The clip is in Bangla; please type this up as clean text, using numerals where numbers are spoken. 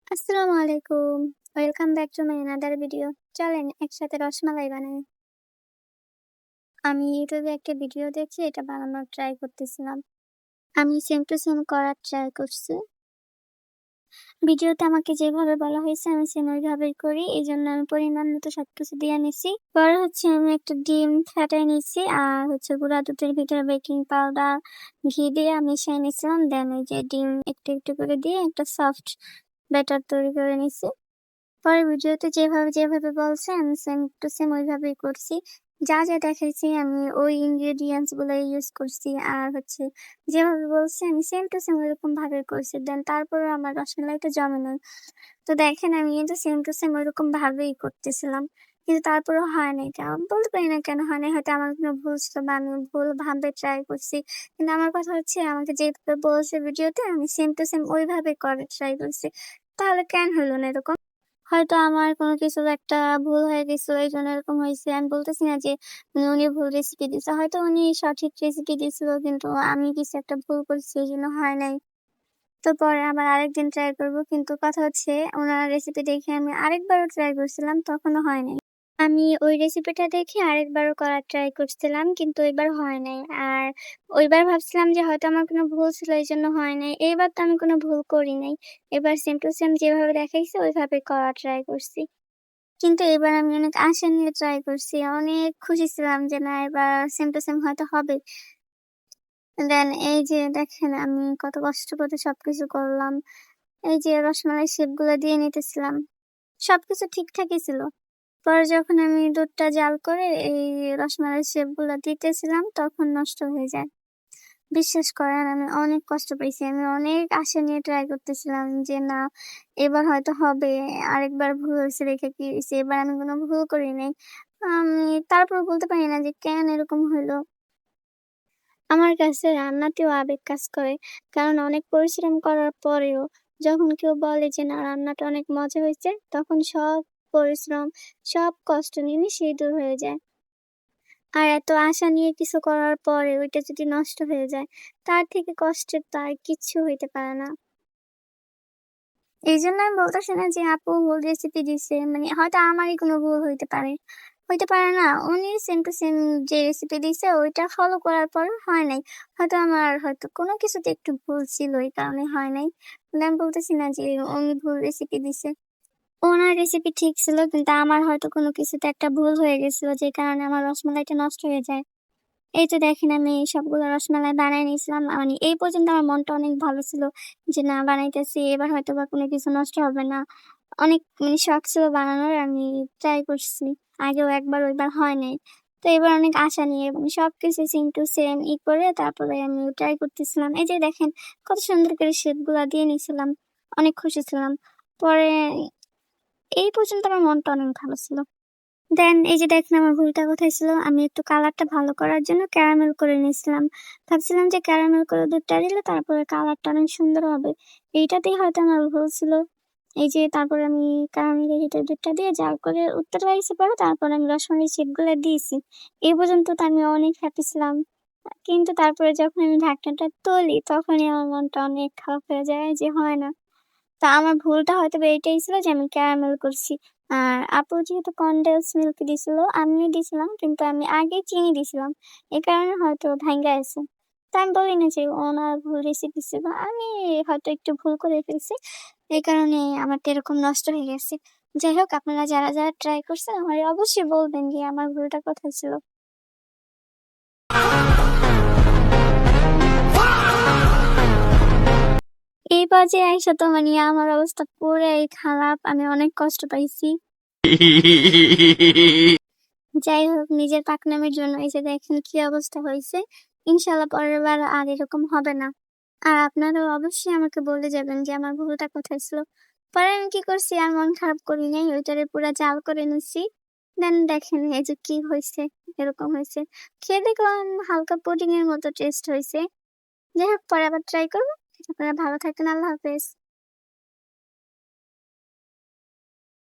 আসসালামু আলাইকুম। Welcome back to my another video. চলেন একসাথে রসমালাই বানাই। আমি ইউটিউবে একটা ভিডিও দেখে এটা বানানোর ট্রাই করতেছিলাম। আমি সেম টু সেম করার ট্রাই করছি। ভিডিওতে আমাকে যেভাবে বলা হয়েছে আমি সেম ওইভাবেই করি। এজন্য আমি পরিমাণ মতো সবকিছু দিয়ে নিছি। পরে আমি একটা ডিম ফাটাই নিছি আর গুঁড়া দুধের ভিতরে বেকিং পাউডার, ঘি দিয়ে মিশিয়ে নিছিলাম। দেন এই যে ডিম একটু, একটু করে দিয়ে একটা সফট ব্যাটার তৈরি করে নিছি। পরে ভিডিওতে যেভাবে বলছে আমি সেম টু সেম ওইভাবেই করছি। যা দেখাইছি আমি ওই ingredients গুলাই ইউজ করছি। আর যেভাবে বলছে আমি সেম টু সেম ওইরকম ভাবে করছি। দেন তারপরেও আমার রসমালাইটা জমে নাই। তো দেখেন আমি কিন্তু সেম টু সেম ওইরকম ভাবেই করতেছিলাম। কিন্তু তারপরেও হয় নাই। এটা বলতে পারি না কেন হয় নাই। হয়তো আমার কোনো ভুল ছিল বা আমি ভুলভাবে ট্রাই করছি। কিন্তু আমার কথা আমাকে যেভাবে বলছে ভিডিওতে আমি সেম টু সেম ওইভাবে করার ট্রাই করছি। তাহলে কেন হইল না এরকম? হয়তো আমার কোনো কিছুর একটা ভুল হয়ে গেছিল এইজন্য এরকম হইছে। আমি বলতেছি না যে উনি ভুল রেসিপি দিছে। হয়তো উনি সঠিক রেসিপি দিছিল কিন্তু আমি কিছু একটা ভুল করছি এইজন্য হয় নাই। তো পরে আবার আরেকদিন ট্রাই করব। কিন্তু কথা উনার রেসিপি দেখে আমি আরেকবারও ট্রাই করছিলাম তখনও হয় নাই। আমি ওই রেসিপিটা দেখে আরেকবারও করার ট্রাই করছিলাম কিন্তু এবার হয় নাই। আর ওইবার ভাবছিলাম যে হয়তো আমার কোনো ভুল ছিল এইজন্য হয় নাই। এইবার তো আমি কোনো ভুল করি নাই। এবার সেম টু সেম যেভাবে দেখাইছে ওইভাবে করার ট্রাই করছি। কিন্তু এবার আমি অনেক আশা নিয়ে ট্রাই করছি। অনেক খুশি ছিলাম যে না এবার সেম টু সেম হয়তো হবে। দেন এই যে দেখেন আমি কত কষ্ট করে সবকিছু করলাম। এই যে রসমালাই শেপগুলা দিয়ে নিতেছিলাম। সবকিছু ঠিকঠাকই ছিল। পরে যখন আমি দুধটা জাল করে এই রসমালাই শেপগুলা দিতেছিলাম তখন নষ্ট হয়ে যায়। বিশ্বাস করেন আমি অনেক কষ্ট পাইছি। আমি অনেক আশা নিয়ে ট্রাই করতেছিলাম যে না এবার হয়তো হবে। আরেকবার ভুল হইছে রেখে কি হইছে? এবার আমি কোনো ভুল করি নাই। আমি তারপর বলতে পারি না যে কেন এরকম হইলো? আমার কাছে রান্নাতেও আবেগ কাজ করে। কারণ অনেক পরিশ্রম করার পরেও যখন কেউ বলে যে না রান্নাটা অনেক মজা হয়েছে, তখন সব পরিশ্রম, সব কষ্ট নিমেষেই দূর হয়ে যায়। আর এত আশা নিয়ে কিছু করার পরে ওইটা যদি নষ্ট হয়ে যায়, তার থেকে কষ্টের তো আর কিচ্ছু হইতে পারে না। এইজন্য আমি বলতেছি না যে আপু ভুল রেসিপি দিছে। মানে হয়তো আমারই কোনো ভুল হইতে পারে। হইতে পারে না? উনি সেম টু সেম যে রেসিপি দিছে ওইটা ফলো করার পরও হয় নাই। হয়তো আমার কোনো কিছুতে একটু ভুল ছিল এই কারণে হয় নাই। কিন্তু আমি বলতেছি না যে উনি ভুল রেসিপি দিছে। ওনার রেসিপি ঠিক ছিল কিন্তু আমার হয়তো কোনো কিছুতে একটা ভুল হয়ে গেছিল যে কারণে আমার রসমালাইটা নষ্ট হয়ে যায়। এই তো দেখেন আমি সবগুলো রসমালাই বানায় নিয়েছিলাম। মানে এই পর্যন্ত আমার মনটা অনেক ভালো ছিল যে না বানাইতেছি এবার হয়তোবা কোনো কিছু নষ্ট হবে না। অনেক শখ ছিল বানানোর। আমি ট্রাই করছি। আগেও একবার ওইবার হয় নাই। তো এবার অনেক আশা নিয়ে সবকিছু সেম টু সেম করে তারপরে আমি ট্রাই করতেছিলাম। এই যে দেখেন কত সুন্দর করে শেপগুলা দিয়ে নিয়েছিলাম। অনেক খুশি ছিলাম। পরে এই পর্যন্ত আমার মনটা অনেক ভালো ছিল। দেন এই যে দেখেন আমার ভুলটা কোথায় ছিল। আমি একটু কালারটা ভালো করার জন্য ক্যারামেল করে নিয়েছিলাম। ভাবছিলাম যে ক্যারামেল করে দুধটা দিলে তারপরে কালারটা অনেক সুন্দর হবে। এইটাতেই হয়তো আমার ভুল ছিল। এই যে তারপরে আমি ক্যারামেলের ভিতরে দুধটা দিয়ে জাল করে উঠতে লাগিয়েছি পরে তারপরে আমি রসমালাই শিটগুলো দিয়েছি। এই পর্যন্ত তো আমি অনেক হ্যাপি ছিলাম। কিন্তু তারপরে যখন আমি ঢাকনাটা তুলি তখনই আমার মনটা অনেক খারাপ হয়ে যায় যে হয় না। তা আমার ভুলটা হয়তোবা এইটাই ছিল যে আমি ক্যারামেল করছি। আর আপু যেহেতু কনডেন্স মিল্ক দিছিল, আমিও দিছিলাম কিন্তু আমি আগে চিনি দিছিলাম। এ কারণে হয়তো ভাইঙ্গা গেছে। তা আমি বলি না যে ওনার ভুল রেসিপি ছিল। আমি হয়তো একটু ভুল করে ফেলছি। এই কারণে আমারটা এরকম নষ্ট হয়ে গেছে। যাই হোক আপনারা যারা ট্রাই করছেন আমারে অবশ্যই বলবেন যে আমার ভুলটা কোথায় ছিল। এই পর্যায়ে আইসা তো আমার অবস্থা পুরাই খারাপ। আমি অনেক কষ্ট পাইছি। যাই হোক নিজের পাকনামির জন্য এই যে দেখেন কি অবস্থা হয়েছে। ইনশাল্লাহ পরের বার আর এরকম হবে না। আর আপনারাও অবশ্যই আমাকে বলে যাবেন যে আমার ভুলটা কোথায় ছিল। পরে আমি কি করছি আর মন খারাপ করি নাই। ওইটারে পুরা জাল করে নিছি। দেন দেখেন এই যে কি হয়েছে। এরকম হয়েছে। খেয়ে দেখলাম হালকা পুডিং এর মতো টেস্ট হয়েছে। যাই হোক পরে আবার ট্রাই করবো। আপনারা ভালো থাকেন। আল্লাহ হাফেজ।